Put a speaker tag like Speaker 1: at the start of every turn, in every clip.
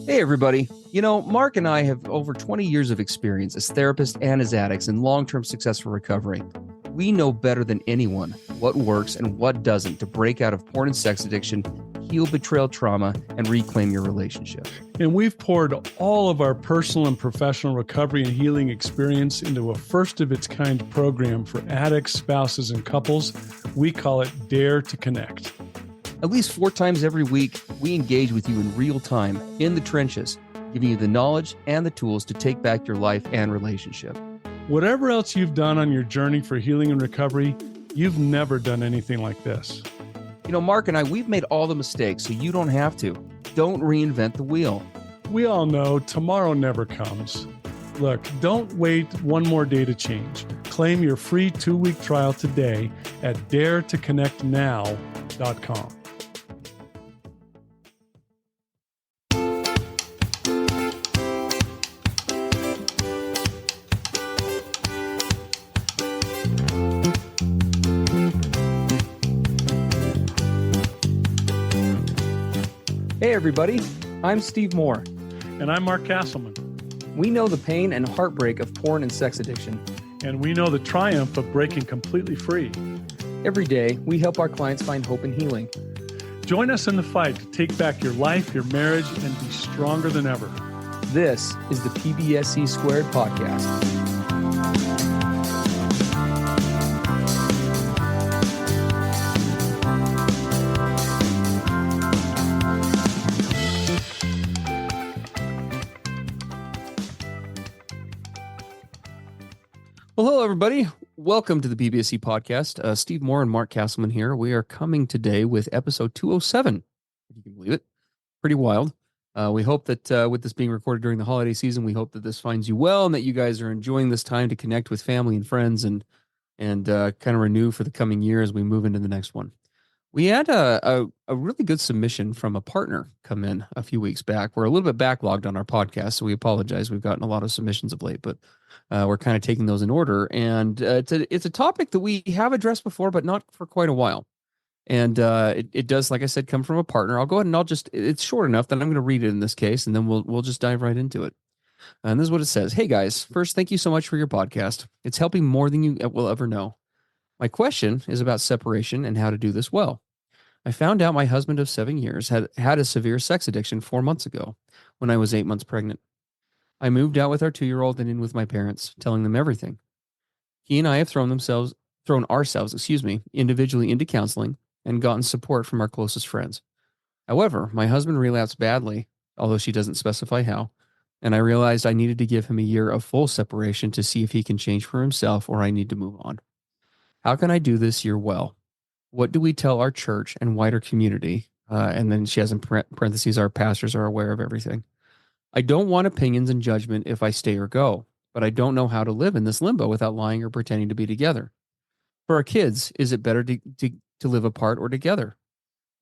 Speaker 1: Hey, everybody. Mark and I have over 20 years of experience as therapists and as addicts in long term successful recovery. We know better than anyone what works and what doesn't to break out of porn and sex addiction, heal betrayal trauma, and reclaim your relationship.
Speaker 2: And we've poured all of our personal and professional recovery and healing experience into a first of its kind program for addicts, spouses, and couples. We call it Dare to Connect.
Speaker 1: At least 4 times every week, we engage with you in real time, in the trenches, giving you the knowledge and the tools to take back your life and relationship.
Speaker 2: Whatever else you've done on your journey for healing and recovery, you've never done anything like this.
Speaker 1: Mark and I, we've made all the mistakes, so you don't have to. Don't reinvent the wheel.
Speaker 2: We all know tomorrow never comes. Look, don't wait one more day to change. Claim your free 2-week trial today at daretoconnectnow.com.
Speaker 3: Hey everybody, I'm Steve Moore.
Speaker 2: And I'm Mark Castleman.
Speaker 3: We know the pain and heartbreak of porn and sex addiction.
Speaker 2: And we know the triumph of breaking completely free.
Speaker 3: Every day, we help our clients find hope and healing.
Speaker 2: Join us in the fight to take back your life, your marriage, and be stronger than ever.
Speaker 3: This is the PBSE Squared podcast.
Speaker 1: Well, hello, everybody. Welcome to the PBSE podcast. Steve Moore and Mark Castleman here. We are coming today with episode 207, if you can believe it. Pretty wild. We hope that with this being recorded during the holiday season, we hope that this finds you well and that you guys are enjoying this time to connect with family and friends and kind of renew for the coming year as we move into the next one. We had a really good submission from a partner come in a few weeks back. We're a little bit backlogged on our podcast, so we apologize. We've gotten a lot of submissions of late, but we're kind of taking those in order. And it's a topic that we have addressed before, but not for quite a while. And it does, like I said, come from a partner. I'll go ahead and it's short enough that I'm going to read it in this case, and then we'll just dive right into it. And this is what it says. Hey guys, first, thank you so much for your podcast. It's helping more than you will ever know. My question is about separation and how to do this well. I found out my husband of 7 years had a severe sex addiction 4 months ago when I was 8 months pregnant. I moved out with our 2-year-old and in with my parents, telling them everything. He and I have thrown ourselves, individually into counseling and gotten support from our closest friends. However, my husband relapsed badly, although she doesn't specify how, and I realized I needed to give him a year of full separation to see if he can change for himself or I need to move on. How can I do this year well? What do we tell our church and wider community? And then she has in parentheses, our pastors are aware of everything. I don't want opinions and judgment if I stay or go, but I don't know how to live in this limbo without lying or pretending to be together. For our kids, is it better to live apart or together?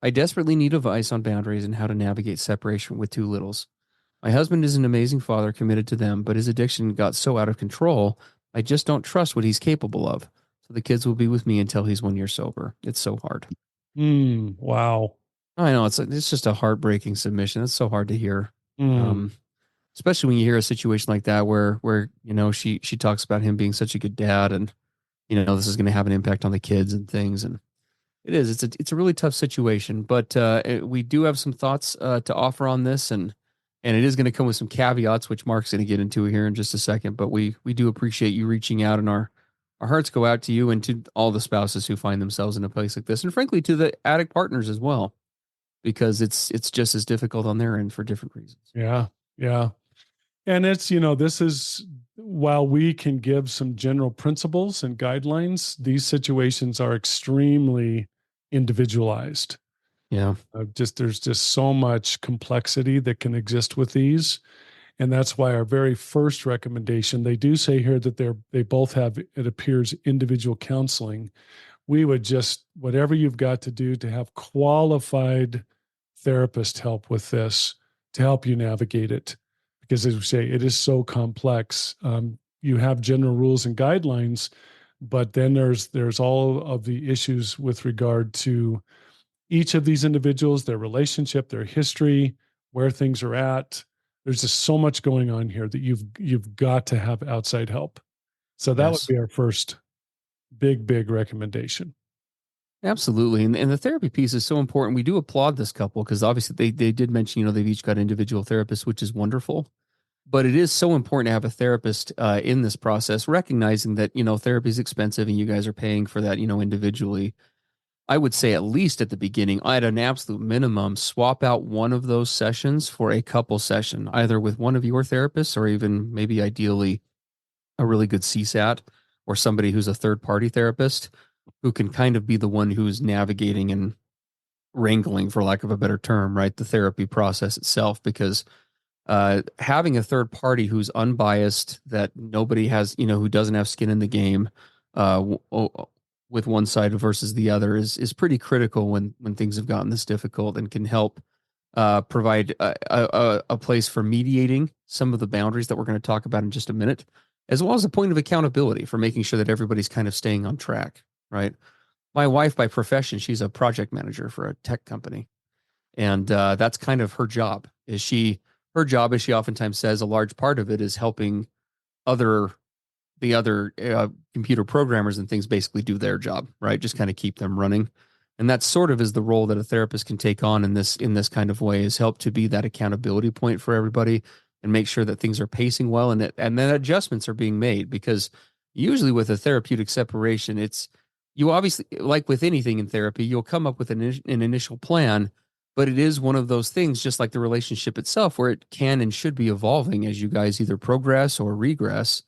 Speaker 1: I desperately need advice on boundaries and how to navigate separation with 2 littles. My husband is an amazing father committed to them, but his addiction got so out of control, I just don't trust what he's capable of. So the kids will be with me until he's 1 year sober. It's so hard.
Speaker 2: Wow.
Speaker 1: I know it's just a heartbreaking submission. It's so hard to hear.
Speaker 2: Mm.
Speaker 1: Especially when you hear a situation like that where she talks about him being such a good dad and this is going to have an impact on the kids and things, and it's a really tough situation, but we do have some thoughts to offer on this, and it is going to come with some caveats which Mark's going to get into here in just a second, but we do appreciate you reaching out, and our hearts go out to you and to all the spouses who find themselves in a place like this, and frankly to the addict partners as well, because it's just as difficult on their end for different reasons.
Speaker 2: Yeah. And it's, this is, while we can give some general principles and guidelines, these situations are extremely individualized.
Speaker 1: Yeah.
Speaker 2: There's just so much complexity that can exist with these. And that's why our very first recommendation, they do say here that they both have, it appears, individual counseling. We would just, whatever you've got to do to have qualified therapist help with this, to help you navigate it. Because as we say, it is so complex. You have general rules and guidelines, but then there's all of the issues with regard to each of these individuals, their relationship, their history, where things are at, There's just so much going on here that you've got to have outside help. So that would
Speaker 1: Yes.
Speaker 2: be our first big recommendation.
Speaker 1: Absolutely. And the therapy piece is so important. We do applaud this couple because obviously they did mention, they've each got individual therapists, which is wonderful. But it is so important to have a therapist in this process, recognizing that, therapy is expensive and you guys are paying for that, individually. I would say at least at the beginning, at an absolute minimum, swap out one of those sessions for a couple session, either with one of your therapists or even maybe ideally a really good CSAT or somebody who's a third party therapist who can kind of be the one who's navigating and wrangling, for lack of a better term, right? The therapy process itself, because having a third party who's unbiased, that nobody has, who doesn't have skin in the game, with one side versus the other is pretty critical when things have gotten this difficult, and can help provide a place for mediating some of the boundaries that we're going to talk about in just a minute, as well as a point of accountability for making sure that everybody's kind of staying on track, right? My wife, by profession, she's a project manager for a tech company, and that's kind of her job. Her job, as she oftentimes says, a large part of it is helping other the other computer programmers and things basically do their job, right? Just kind of keep them running. And that sort of is the role that a therapist can take on in this kind of way, is help to be that accountability point for everybody and make sure that things are pacing well, and then adjustments are being made. Because usually with a therapeutic separation, it's, you obviously, like with anything in therapy, you'll come up with an initial plan, but it is one of those things, just like the relationship itself, where it can and should be evolving as you guys either progress or regress.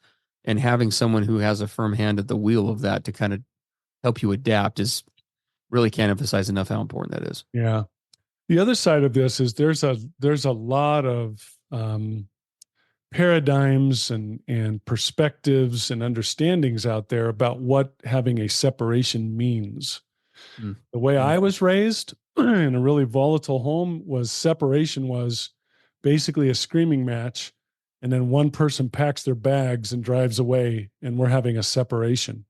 Speaker 1: And having someone who has a firm hand at the wheel of that to kind of help you adapt is, really can't emphasize enough how important that is.
Speaker 2: Yeah. The other side of this is there's a lot of paradigms and perspectives and understandings out there about what having a separation means. The way I was raised in a really volatile home was separation was basically a screaming match, and then one person packs their bags and drives away, and we're having a separation.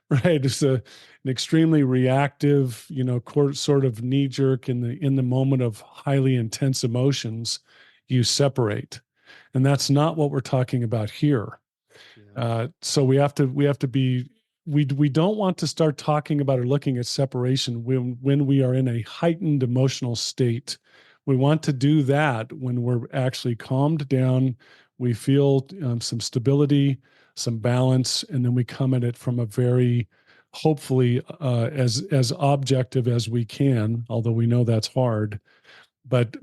Speaker 2: Right? It's an extremely reactive, sort of knee jerk in the moment of highly intense emotions. You separate, and that's not what we're talking about here. So we have to be, we don't want to start talking about or looking at separation when we are in a heightened emotional state. We want to do that when we're actually calmed down. We feel some stability, some balance, and then we come at it from a very, hopefully, as objective as we can. Although we know that's hard, but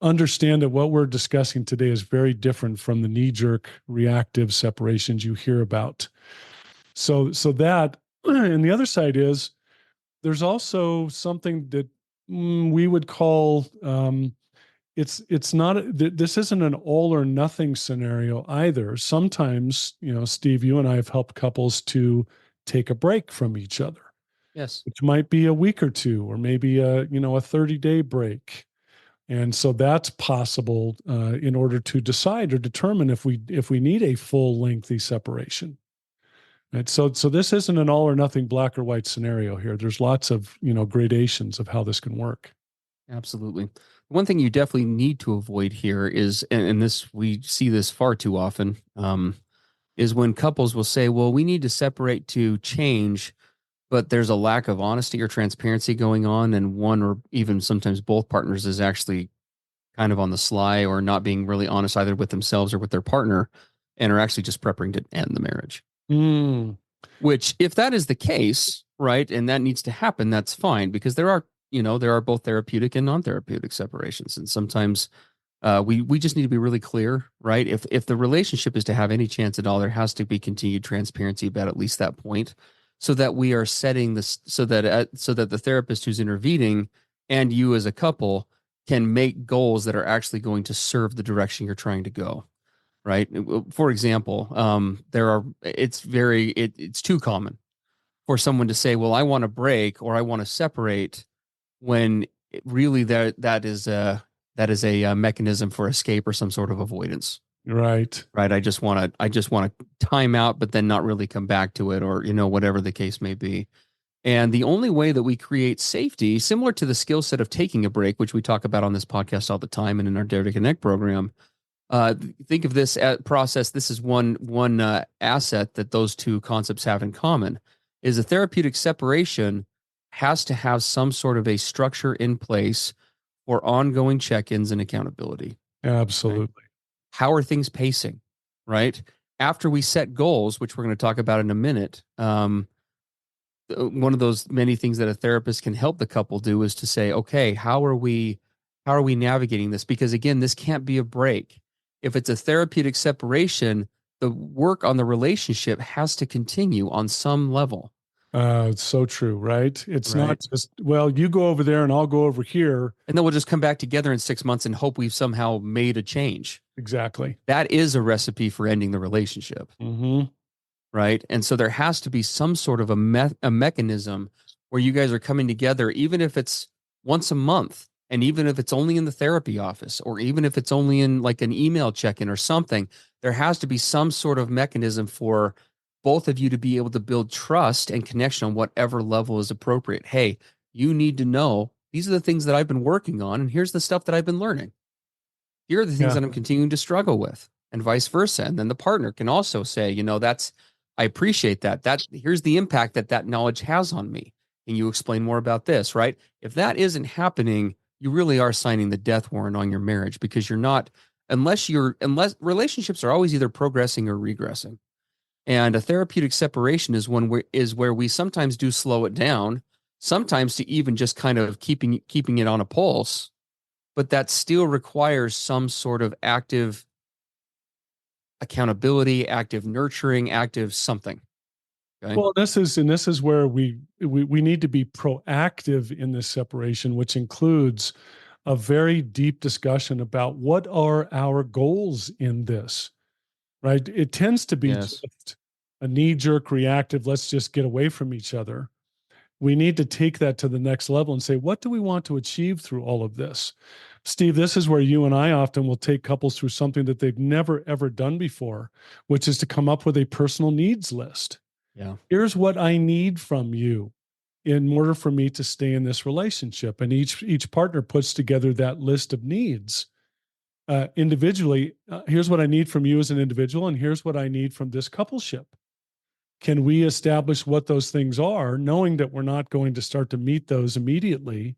Speaker 2: understand that what we're discussing today is very different from the knee-jerk reactive separations you hear about. So that, and the other side is there's also something that we would call it's not, this isn't an all or nothing scenario either. Sometimes, Steve, you and I have helped couples to take a break from each other.
Speaker 1: Yes.
Speaker 2: Which might be a week or two, or maybe a 30-day break. And so that's possible in order to decide or determine if we need a full lengthy separation. Right? So this isn't an all or nothing black or white scenario here. There's lots of gradations of how this can work.
Speaker 1: Absolutely. One thing you definitely need to avoid here is, and this, we see this far too often, is when couples will say, well, we need to separate to change, but there's a lack of honesty or transparency going on, and one or even sometimes both partners is actually kind of on the sly or not being really honest either with themselves or with their partner, and are actually just preparing to end the marriage. Which, if that is the case, right, and that needs to happen, that's fine, because there are both therapeutic and non-therapeutic separations, and sometimes we just need to be really clear, right? If the relationship is to have any chance at all, there has to be continued transparency about at least that point, so that we are setting this, so that the therapist who's intervening and you as a couple can make goals that are actually going to serve the direction you're trying to go, right? For example, it's too common for someone to say, well, I want to break or I want to separate, when really that is a mechanism for escape or some sort of avoidance.
Speaker 2: Right.
Speaker 1: I just want to time out, but then not really come back to it, or whatever the case may be. And the only way that we create safety, similar to the skill set of taking a break, which we talk about on this podcast all the time and in our Dare to Connect program, think of this process. This is one asset that those two concepts have in common: is a therapeutic separation has to have some sort of a structure in place for ongoing check-ins and accountability.
Speaker 2: Absolutely.
Speaker 1: Right? How are things pacing? Right after we set goals, which we're going to talk about in a minute. One of those many things that a therapist can help the couple do is to say, okay, how are we navigating this? Because again, this can't be a break. If it's a therapeutic separation, the work on the relationship has to continue on some level.
Speaker 2: It's so true, right? It's not
Speaker 1: Right.
Speaker 2: just, well, you go over there and I'll go over here.
Speaker 1: And then we'll just come back together in 6 months and hope we've somehow made a change.
Speaker 2: Exactly.
Speaker 1: That is a recipe for ending the relationship.
Speaker 2: Mm-hmm.
Speaker 1: Right. And so there has to be some sort of a mechanism where you guys are coming together, even if it's once a month, and even if it's only in the therapy office, or even if it's only in like an email check-in or something. There has to be some sort of mechanism for both of you to be able to build trust and connection on whatever level is appropriate. Hey, you need to know these are the things that I've been working on, and here's the stuff that I've been learning. Here are the things
Speaker 2: Yeah.
Speaker 1: that I'm continuing to struggle with, and vice versa. And then the partner can also say, I appreciate that. Here's the impact that knowledge has on me. And you explain more about this, right? If that isn't happening, you really are signing the death warrant on your marriage, because you're not, unless relationships are always either progressing or regressing. And a therapeutic separation is where we sometimes do slow it down, sometimes to even just kind of keeping it on a pulse, but that still requires some sort of active accountability, active nurturing, active something. Okay.
Speaker 2: Well, this is where we need to be proactive in this separation, which includes a very deep discussion about what are our goals in this, right? It tends to be
Speaker 1: Yes.
Speaker 2: just a knee-jerk reactive, let's just get away from each other. We need to take that to the next level and say, what do we want to achieve through all of this? Steve, this is where you and I often will take couples through something that they've never, ever done before, which is to come up with a personal needs list.
Speaker 1: Yeah.
Speaker 2: Here's what I need from you in order for me to stay in this relationship. And each partner puts together that list of needs individually. Here's what I need from you as an individual, and here's what I need from this coupleship. Can we establish what those things are, knowing that we're not going to start to meet those immediately,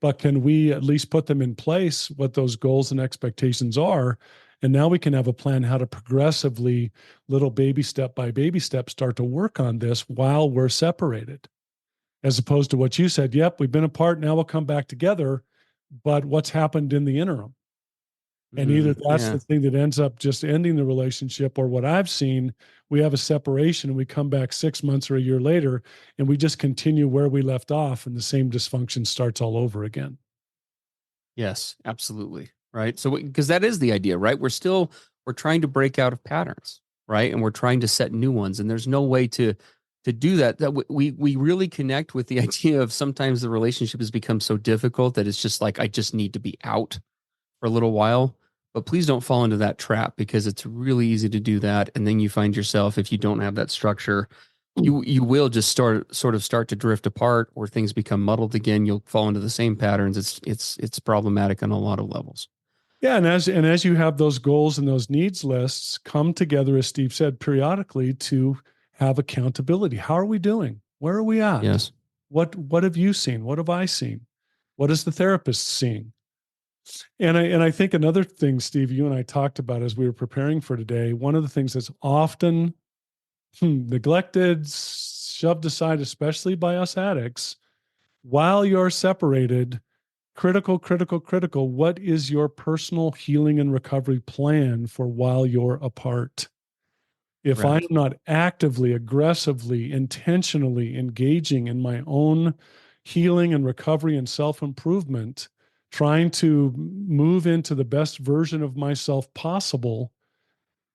Speaker 2: but can we at least put them in place, what those goals and expectations are? And now we can have a plan how to progressively, little baby step by baby step, start to work on this while we're separated. As opposed to what you said, yep, we've been apart, now we'll come back together, but what's happened in the interim? And either that's the thing that ends up just ending the relationship, or what I've seen, we have a separation and we come back 6 months or a year later and we just continue where we left off and the same dysfunction starts all over again.
Speaker 1: Yes, absolutely. Right. So, because that is the idea, right? We're trying to break out of patterns, right? And we're trying to set new ones. And there's no way to do that. We really connect with the idea of sometimes the relationship has become so difficult that it's just like, I just need to be out for a little while. But please don't fall into that trap, because it's really easy to do that. And then you find yourself, if you don't have that structure, you will just start to drift apart, or things become muddled again. You'll fall into the same patterns. It's problematic on a lot of levels.
Speaker 2: Yeah, and as you have those goals and those needs lists come together, as Steve said, periodically to have accountability. How are we doing? Where are we at?
Speaker 1: Yes.
Speaker 2: What have you seen? What have I seen? What is the therapist seeing? And I think another thing, Steve, you and I talked about as we were preparing for today, one of the things that's often neglected, shoved aside, especially by us addicts, while you're separated, critical, critical, critical. What is your personal healing and recovery plan for while you're apart? If I'm
Speaker 1: Correct.
Speaker 2: not actively, aggressively, intentionally engaging in my own healing and recovery and self-improvement, trying to move into the best version of myself possible,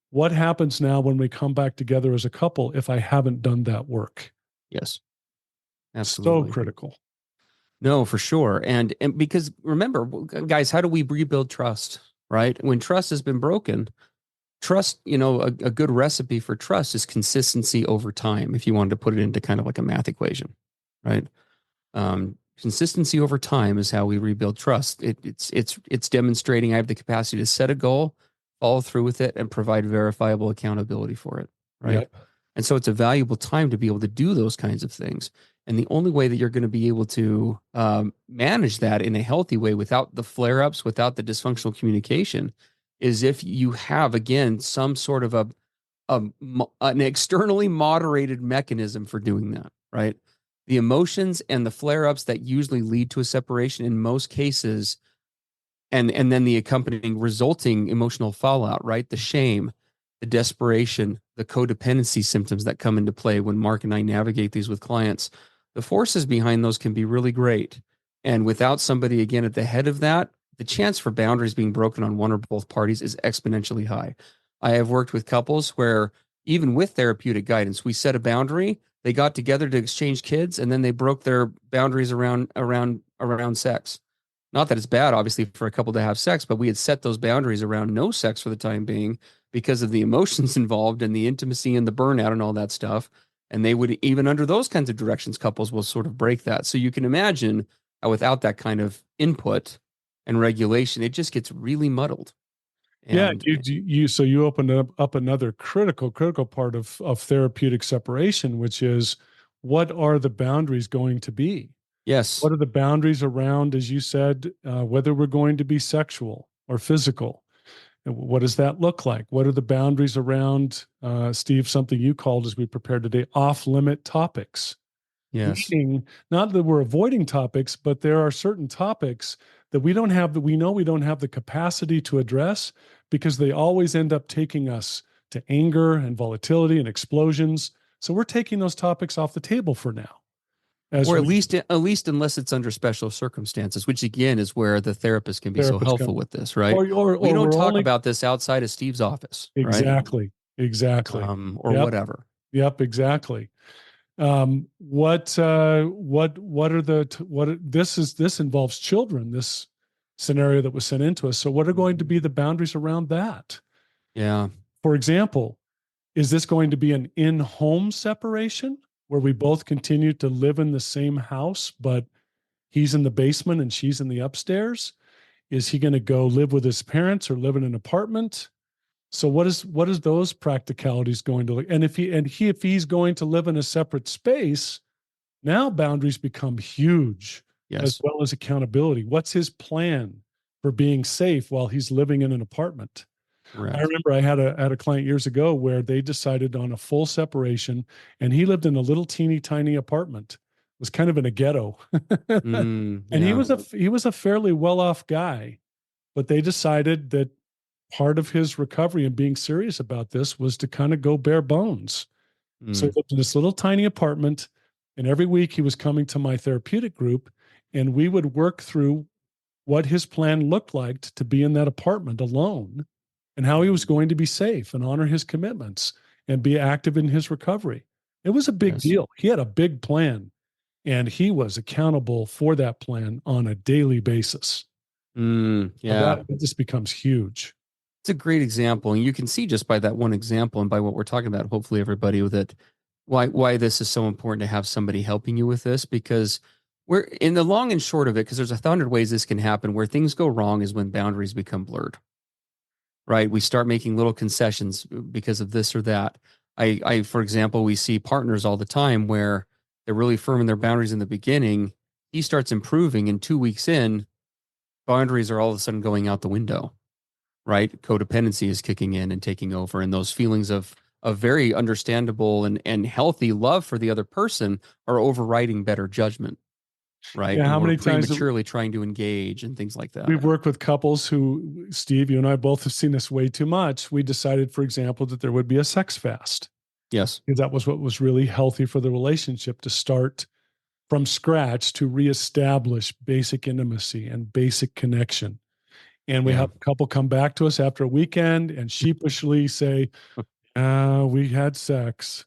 Speaker 2: what happens now when we come back together as a couple if I haven't done that work?
Speaker 1: Yes.
Speaker 2: So
Speaker 1: Absolutely.
Speaker 2: critical.
Speaker 1: No, for sure. And because remember, guys, how do we rebuild trust? Right? When trust has been broken, trust, a good recipe for trust is consistency over time, if you wanted to put it into kind of like a math equation. right? Consistency over time is how we rebuild trust. It's demonstrating I have the capacity to set a goal, follow through with it, and provide verifiable accountability for it, right?
Speaker 2: Yep.
Speaker 1: And so it's a valuable time to be able to do those kinds of things. And the only way that you're going to be able to manage that in a healthy way without the flare ups, without the dysfunctional communication, is if you have, again, some sort of an externally moderated mechanism for doing that, right? The emotions and the flare ups that usually lead to a separation in most cases, and then the accompanying resulting emotional fallout, right? The shame, the desperation, the codependency symptoms that come into play when Mark and I navigate these with clients. The forces behind those can be really great. And without somebody, again, at the head of that, the chance for boundaries being broken on one or both parties is exponentially high. I have worked with couples where, even with therapeutic guidance, we set a boundary. They got together to exchange kids, and then they broke their boundaries around sex. Not that it's bad, obviously, for a couple to have sex, but we had set those boundaries around no sex for the time being because of the emotions involved and the intimacy and the burnout and all that stuff. And they would, even under those kinds of directions, couples will sort of break that. So you can imagine how without that kind of input and regulation, it just gets really muddled.
Speaker 2: Yeah,
Speaker 1: And
Speaker 2: so you opened up another critical part of therapeutic separation, which is, what are the boundaries going to be?
Speaker 1: yes,
Speaker 2: What are the boundaries around, as you said, whether we're going to be sexual or physical? And what does that look like? What are the boundaries around, Steve, something you called as we prepared today, off limit topics?
Speaker 1: yes.
Speaker 2: Meaning, not that we're avoiding topics, but there are certain topics that we know we don't have the capacity to address because they always end up taking us to anger and volatility and explosions. So we're taking those topics off the table for now. As
Speaker 1: Or
Speaker 2: we
Speaker 1: at least unless it's under special circumstances, which again is where the therapist can be so
Speaker 2: therapists
Speaker 1: helpful
Speaker 2: come,
Speaker 1: with this, right? We
Speaker 2: or
Speaker 1: don't
Speaker 2: we're
Speaker 1: talk
Speaker 2: only
Speaker 1: about this outside of Steve's office, right?
Speaker 2: exactly.
Speaker 1: Or
Speaker 2: Yep,
Speaker 1: whatever.
Speaker 2: yep, exactly. What are the this involves children, this scenario that was sent into us. So what are going to be the boundaries around that?
Speaker 1: Yeah.
Speaker 2: For example, is this going to be an in-home separation where we both continue to live in the same house, but he's in the basement and she's in the upstairs? Is he going to go live with his parents or live in an apartment? So what is those practicalities going to look? And if he's going to live in a separate space, now boundaries become huge, as
Speaker 1: Yes.
Speaker 2: well as accountability. What's his plan for being safe while he's living in an apartment? I
Speaker 1: Correct.
Speaker 2: remember I had a client years ago where they decided on a full separation, and he lived in a little teeny tiny apartment. It was kind of in a ghetto, and he
Speaker 1: Yeah.
Speaker 2: was a fairly well off guy, but they decided that part of his recovery and being serious about this was to kind of go bare bones. So he
Speaker 1: Mm,
Speaker 2: lived in this little tiny apartment, and every week he was coming to my therapeutic group, and we would work through what his plan looked like to be in that apartment alone and how he was going to be safe and honor his commitments and be active in his recovery. It was a big
Speaker 1: yes.
Speaker 2: deal. He had a big plan, and he was accountable for that plan on a daily basis. So
Speaker 1: Yeah.
Speaker 2: that just becomes huge.
Speaker 1: It's a great example. And you can see just by that one example and by what we're talking about, hopefully everybody with it, why this is so important to have somebody helping you with this, because we're in the long and short of it, because there's 100 ways this can happen. Where things go wrong is when boundaries become blurred, right? We start making little concessions because of this or that. For example, we see partners all the time where they're really firm in their boundaries in the beginning. He starts improving, and 2 weeks in, boundaries are all of a sudden going out the window, right? Codependency is kicking in and taking over, and those feelings of very understandable and healthy love for the other person are overriding better judgment, right?
Speaker 2: Yeah,
Speaker 1: And
Speaker 2: how
Speaker 1: we're
Speaker 2: many times
Speaker 1: prematurely trying to engage and things like that.
Speaker 2: we've worked with couples who, Steve, you and I both have seen this way too much. We decided, for example, that there would be a sex fast
Speaker 1: Yes.
Speaker 2: because that was what was really healthy for the relationship, to start from scratch to reestablish basic intimacy and basic connection. And we
Speaker 1: Yeah.
Speaker 2: have a couple come back to us after a weekend and sheepishly say, we had sex,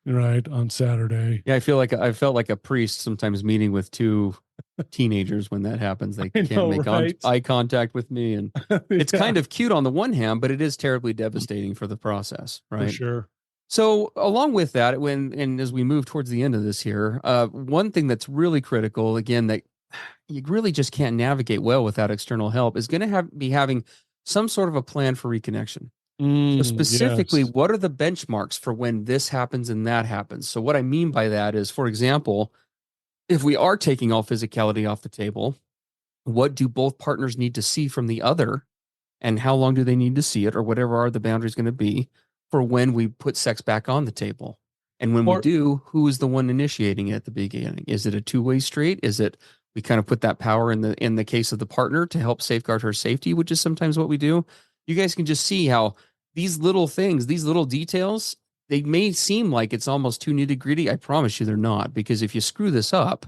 Speaker 2: right, on Saturday.
Speaker 1: Yeah, I felt like a priest sometimes meeting with two teenagers when that happens. They
Speaker 2: I
Speaker 1: can't
Speaker 2: know,
Speaker 1: make
Speaker 2: right?
Speaker 1: eye contact with me, and it's
Speaker 2: Yeah,
Speaker 1: kind of cute on the one hand, but it is terribly devastating for the process,
Speaker 2: for
Speaker 1: right?
Speaker 2: sure.
Speaker 1: So along with that, and as we move towards the end of this here, one thing that's really critical, again, that you really just can't navigate well without external help is going to be having some sort of a plan for reconnection. So specifically,
Speaker 2: Yes.
Speaker 1: what are the benchmarks for when this happens and that happens? So what I mean by that is, for example, if we are taking all physicality off the table, what do both partners need to see from the other, and how long do they need to see it, or whatever are the boundaries going to be for when we put sex back on the table? And when we
Speaker 2: Or
Speaker 1: do, who is the one initiating it at the beginning? Is it a two-way street? Is it we kind of put that power in the case of the partner to help safeguard her safety, which is sometimes what we do? You guys can just see how these little things, these little details, they may seem like it's almost too nitty-gritty. I promise you they're not, because if you screw this up,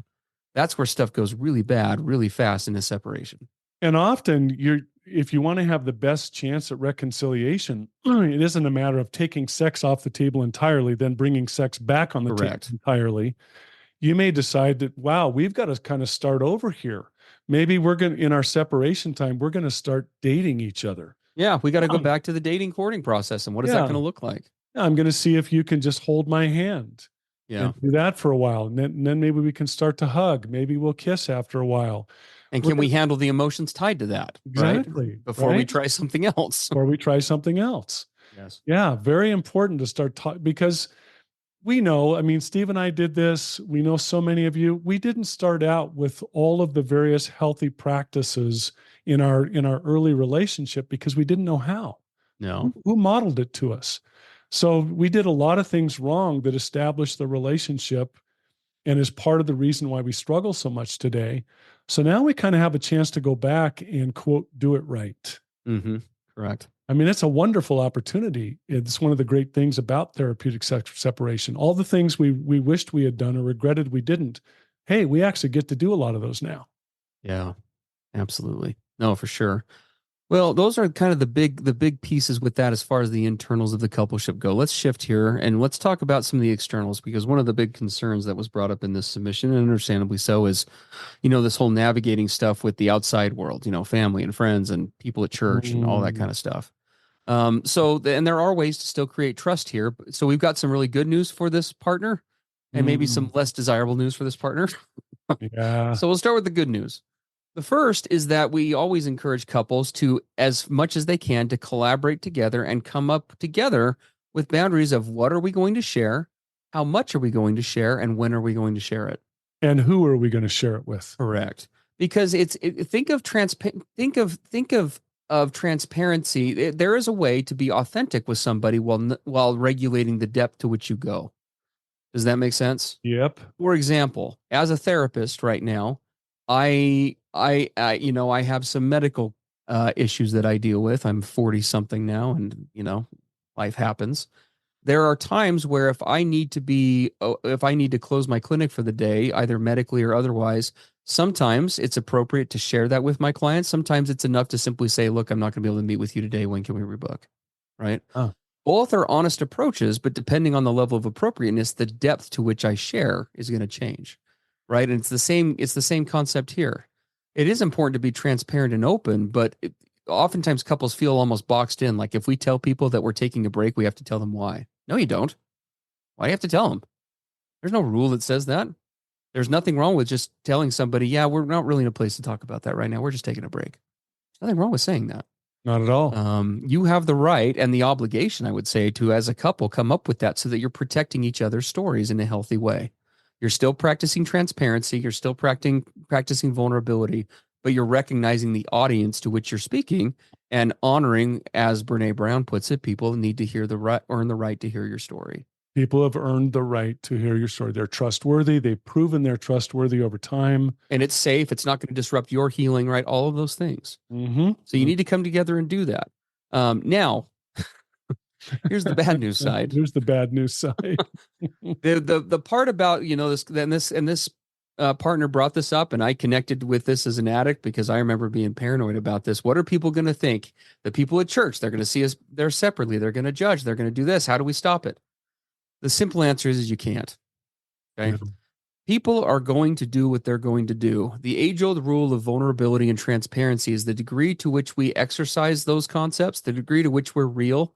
Speaker 1: that's where stuff goes really bad, really fast in a separation.
Speaker 2: and often if you want to have the best chance at reconciliation, it isn't a matter of taking sex off the table entirely, then bringing sex back on the table
Speaker 1: Correct.
Speaker 2: entirely. You may decide that, wow, we've got to kind of start over here. Maybe in our separation time, we're going to start dating each other.
Speaker 1: Yeah, we got to go back to the dating courting process. And what is that going to look like?
Speaker 2: I'm going to see if you can just hold my hand
Speaker 1: Yeah.
Speaker 2: and do that for a while. And then maybe we can start to hug. Maybe we'll kiss after a while.
Speaker 1: And can we handle the emotions tied to that?
Speaker 2: Exactly.
Speaker 1: Right? Before we try something else.
Speaker 2: Or we try something else.
Speaker 1: Yes.
Speaker 2: Yeah. Very important to start talking, because we know, I mean, Steve and I did this. We know so many of you, we didn't start out with all of the various healthy practices in our early relationship because we didn't know how.
Speaker 1: No.
Speaker 2: Who modeled it to us? So we did a lot of things wrong that established the relationship and is part of the reason why we struggle so much today. So now we kind of have a chance to go back and, quote, do it right.
Speaker 1: Mm-hmm. Correct.
Speaker 2: I mean, it's a wonderful opportunity. It's one of the great things about therapeutic separation. All the things we wished we had done or regretted we didn't. Hey, we actually get to do a lot of those now.
Speaker 1: Yeah, absolutely. No, for sure. Well, those are kind of the big pieces with that as far as the internals of the coupleship go. Let's shift here and let's talk about some of the externals, because one of the big concerns that was brought up in this submission, and understandably so, is, this whole navigating stuff with the outside world, family and friends and people at church and all that kind of stuff. And there are ways to still create trust here. So we've got some really good news for this partner and maybe some less desirable news for this partner.
Speaker 2: Yeah.
Speaker 1: So we'll start with the good news. The first is that we always encourage couples to, as much as they can, to collaborate together and come up together with boundaries of what are we going to share, how much are we going to share, and when are we going to share it.
Speaker 2: And who are we going to share it with?
Speaker 1: Correct. Because think of transparency. There is a way to be authentic with somebody while regulating the depth to which you go. Does that make sense?
Speaker 2: Yep.
Speaker 1: For example, as a therapist right now, I have some medical issues that I deal with. I'm 40 something now, and life happens. There are times where if I need to close my clinic for the day, either medically or otherwise, sometimes it's appropriate to share that with my clients. Sometimes it's enough to simply say, look, I'm not going to be able to meet with you today. When can we rebook? Right.
Speaker 2: Oh.
Speaker 1: Both are honest approaches, but depending on the level of appropriateness, the depth to which I share is going to change. Right. And it's the same concept here. It is important to be transparent and open, but oftentimes couples feel almost boxed in. Like if we tell people that we're taking a break, we have to tell them why. No, you don't. Why do you have to tell them? There's no rule that says that. There's nothing wrong with just telling somebody, yeah, we're not really in a place to talk about that right now. We're just taking a break. There's nothing wrong with saying that.
Speaker 2: Not at all.
Speaker 1: You have the right and the obligation, I would say, to, as a couple, come up with that so that you're protecting each other's stories in a healthy way. You're still practicing transparency. You're still practicing vulnerability, but you're recognizing the audience to which you're speaking and honoring, as Brene Brown puts it, people need to earn the right to hear your story.
Speaker 2: People have earned the right to hear your story. They're trustworthy. They've proven they're trustworthy over time.
Speaker 1: And it's safe. It's not going to disrupt your healing, right? All of those things.
Speaker 2: Mm-hmm.
Speaker 1: So you need to come together and do that. Now, here's the bad news side.
Speaker 2: Here's the bad news side.
Speaker 1: The part about, this partner brought this up, and I connected with this as an addict because I remember being paranoid about this. What are people going to think? The people at church, they're going to see us there separately. They're going to judge. They're going to do this. How do we stop it? The simple answer is you can't. Okay. Yeah. People are going to do what they're going to do. The age-old rule of vulnerability and transparency is the degree to which we exercise those concepts, the degree to which we're real,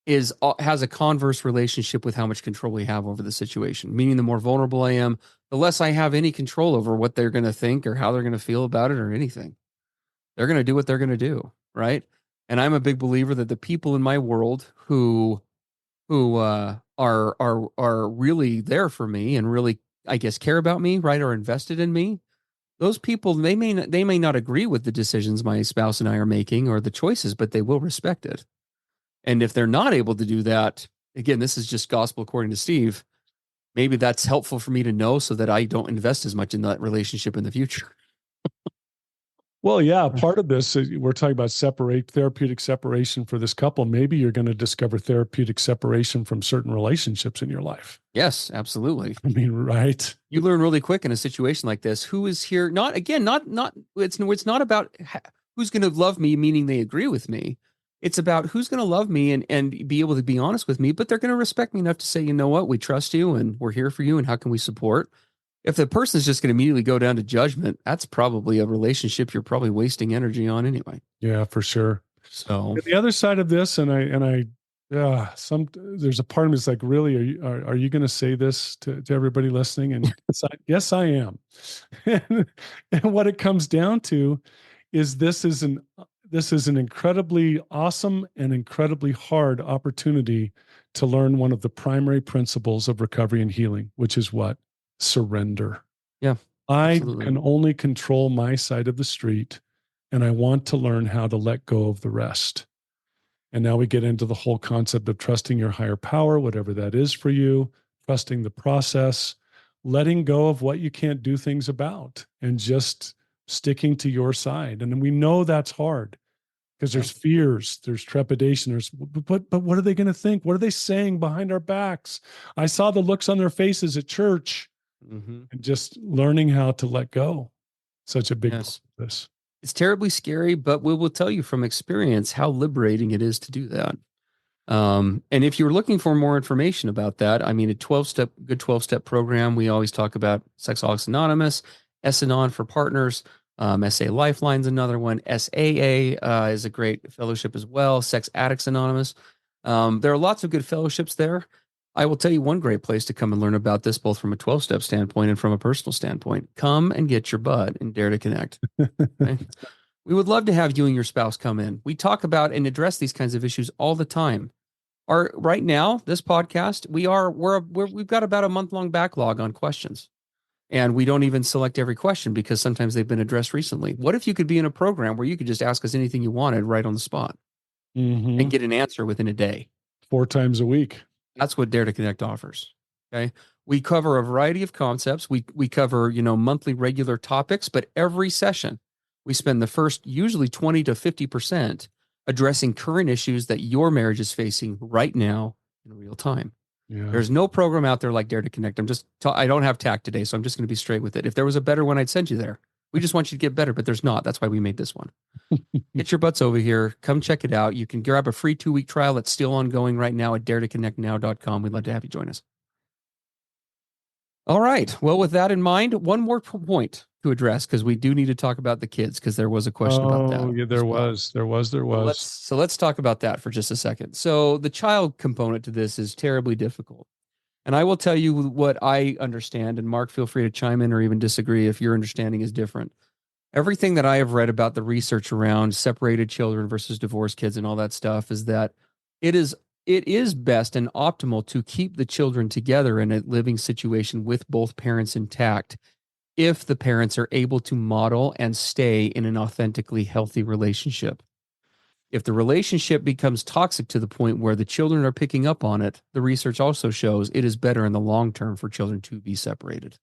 Speaker 1: has a converse relationship with how much control we have over the situation. Meaning, the more vulnerable I am, the less I have any control over what they're going to think or how they're going to feel about it or anything. They're going to do what they're going to do, right? And I'm a big believer that the people in my world who are really there for me and really, I guess, care about me, right, are invested in me. Those people, they may not agree with the decisions my spouse and I are making or the choices, but they will respect it. And if they're not able to do that, again, this is just gospel according to Steve. Maybe that's helpful for me to know so that I don't invest as much in that relationship in the future.
Speaker 2: Well, yeah, part of this, we're talking about therapeutic separation for this couple. Maybe you're going to discover therapeutic separation from certain relationships in your life.
Speaker 1: Yes, absolutely.
Speaker 2: I mean, right?
Speaker 1: You learn really quick in a situation like this who is here. Not again, not it's not about who's going to love me, meaning they agree with me. It's about who's going to love me and be able to be honest with me, but they're going to respect me enough to say, you know what, we trust you and we're here for you, and how can we support? If the person's just going to immediately go down to judgment, that's probably a relationship you're probably wasting energy on anyway.
Speaker 2: Yeah, for sure.
Speaker 1: So
Speaker 2: And the other side of this, there's a part of me that's like, really, are you going to say this to everybody listening? And yes, I am. And what it comes down to is this is an incredibly awesome and incredibly hard opportunity to learn one of the primary principles of recovery and healing, which is what? Surrender.
Speaker 1: yeah,
Speaker 2: I
Speaker 1: absolutely.
Speaker 2: can only control my side of the street, and I want to learn how to let go of the rest. And now we get into the whole concept of trusting your higher power, whatever that is for you, trusting the process, letting go of what you can't do things about, and just sticking to your side. And we know that's hard because there's fears, there's trepidation, but what are they going to think? What are they saying behind our backs? I saw the looks on their faces at church.
Speaker 1: Mm-hmm.
Speaker 2: And just learning how to let go. Such a big part of this.
Speaker 1: It's terribly scary, but we will tell you from experience how liberating it is to do that. And if you're looking for more information about that, I mean, a good 12-step program. We always talk about Sexaholics Anonymous, S-Anon for partners, SA Lifeline's another one. SAA is a great fellowship as well. Sex Addicts Anonymous. There are lots of good fellowships there. I will tell you one great place to come and learn about this, both from a 12-step standpoint and from a personal standpoint. Come and get your butt and dare to connect. Okay? We would love to have you and your spouse come in. We talk about and address these kinds of issues all the time. Right now, this podcast, we've got about a month-long backlog on questions. And we don't even select every question because sometimes they've been addressed recently. What if you could be in a program where you could just ask us anything you wanted right on the spot and get an answer within a day?
Speaker 2: 4 times a week.
Speaker 1: That's what Dare to Connect offers. Okay. We cover a variety of concepts. We cover, monthly regular topics, but every session we spend the first usually 20 to 50% addressing current issues that your marriage is facing right now in real time.
Speaker 2: Yeah.
Speaker 1: There's no program out there like Dare to Connect. I don't have tact today, so I'm just going to be straight with it. If there was a better one, I'd send you there. We just want you to get better, but there's not. That's why we made this one. Get your butts over here. Come check it out. You can grab a free 2-week trial that's still ongoing right now at daretoconnectnow.com. We'd love to have you join us. All right. Well, with that in mind, one more point to address, because we do need to talk about the kids, because there was a question about that.
Speaker 2: Oh, yeah, there was.
Speaker 1: So let's talk about that for just a second. So the child component to this is terribly difficult. And I will tell you what I understand, and Mark, feel free to chime in or even disagree if your understanding is different. Everything that I have read about the research around separated children versus divorced kids and all that stuff is that it is best and optimal to keep the children together in a living situation with both parents intact if the parents are able to model and stay in an authentically healthy relationship. If the relationship becomes toxic to the point where the children are picking up on it, the research also shows it is better in the long term for children to be separated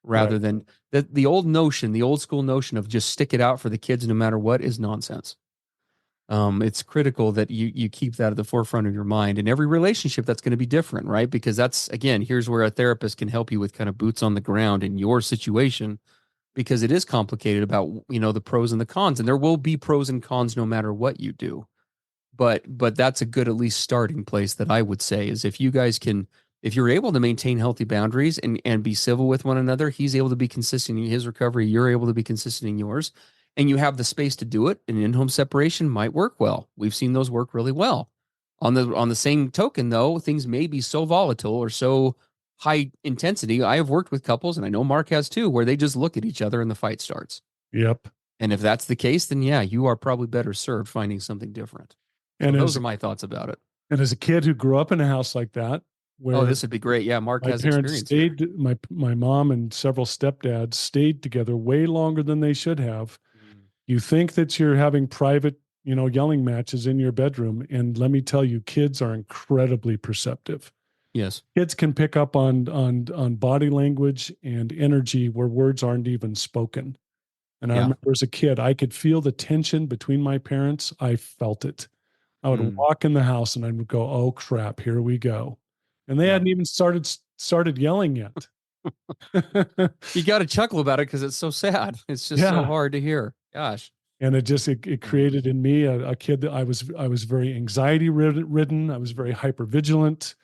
Speaker 1: rather than the old school notion of just stick it out for the kids no matter what is nonsense. It's critical that you keep that at the forefront of your mind. In every relationship, that's going to be different, right? Because that's, again, here's where a therapist can help you with kind of boots on the ground in your situation, because it is complicated about, the pros and the cons, and there will be pros and cons no matter what you do. But that's a good, at least starting place that I would say is if you're able to maintain healthy boundaries and be civil with one another, he's able to be consistent in his recovery, you're able to be consistent in yours, and you have the space to do it, an in-home separation might work well. We've seen those work really well. On the same token, though, things may be so volatile or so high intensity. I have worked with couples, and I know Mark has too, where they just look at each other and the fight starts.
Speaker 2: Yep.
Speaker 1: And if that's the case, then yeah, you are probably better served finding something different. So
Speaker 2: And
Speaker 1: those are my thoughts about it.
Speaker 2: and as a kid who grew up in a house like that,
Speaker 1: Oh,
Speaker 2: where
Speaker 1: this would be great. Yeah, Mark
Speaker 2: my
Speaker 1: has
Speaker 2: parents
Speaker 1: experience here.
Speaker 2: stayed, my mom and several stepdads stayed together way longer than they should have. You think that you're having private, yelling matches in your bedroom, and let me tell you, kids are incredibly perceptive.
Speaker 1: Yes.
Speaker 2: Kids can pick up on body language and energy where words aren't even spoken. And I
Speaker 1: Yeah.
Speaker 2: remember as a kid, I could feel the tension between my parents. I felt it. I would
Speaker 1: Mm.
Speaker 2: walk in the house and I would go, "Oh crap, here we go," and they
Speaker 1: Yeah.
Speaker 2: hadn't even started yelling yet.
Speaker 1: You got to chuckle about it because it's so sad. It's just so
Speaker 2: Yeah,
Speaker 1: hard to hear. Gosh.
Speaker 2: and it created in me a kid that I was very anxiety ridden. I was very hyper vigilant.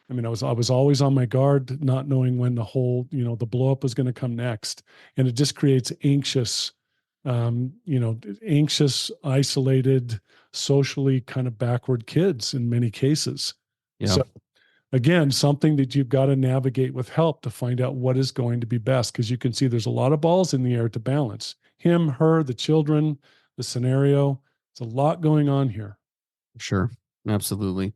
Speaker 2: I mean, I was always on my guard, not knowing when the whole, the blow up was going to come next. And it just creates anxious, isolated, socially kind of backward kids in many cases.
Speaker 1: Yeah.
Speaker 2: So again, something that you've got to navigate with help to find out what is going to be best. Because you can see there's a lot of balls in the air to balance him, her, the children, the scenario. It's a lot going on here.
Speaker 1: Sure. Absolutely.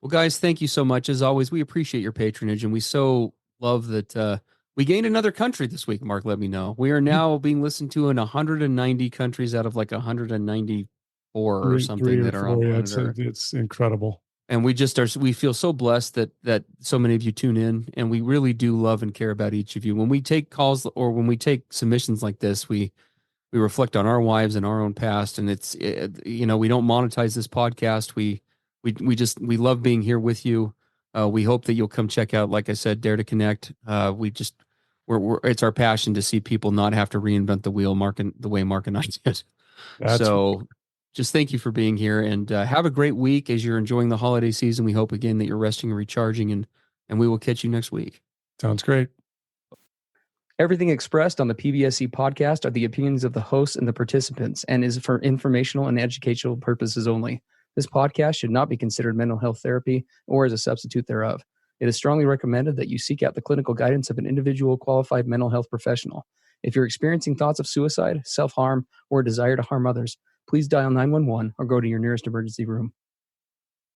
Speaker 1: Well, guys, thank you so much. As always, we appreciate your patronage, and we so love that we gained another country this week. Mark, let me know. We are now being listened to in 190 countries out of like 194 or something
Speaker 2: Three or
Speaker 1: that are
Speaker 2: four.
Speaker 1: on
Speaker 2: Yeah,
Speaker 1: Monitor.
Speaker 2: it's incredible.
Speaker 1: And we feel so blessed that so many of you tune in, and we really do love and care about each of you. When we take calls or when we take submissions like this, we reflect on our wives and our own past, and we don't monetize this podcast. We love being here with you. We hope that you'll come check out, like I said, Dare to Connect. It's our passion to see people not have to reinvent the wheel, the way Mark and I did. So just thank you for being here, and have a great week as you're enjoying the holiday season. We hope again that you're resting and recharging, and we will catch you next week.
Speaker 2: Sounds great.
Speaker 3: Everything expressed on the PBSE podcast are the opinions of the hosts and the participants and is for informational and educational purposes only. This podcast should not be considered mental health therapy or as a substitute thereof. It is strongly recommended that you seek out the clinical guidance of an individual qualified mental health professional. If you're experiencing thoughts of suicide, self-harm, or a desire to harm others, please dial 911 or go to your nearest emergency room.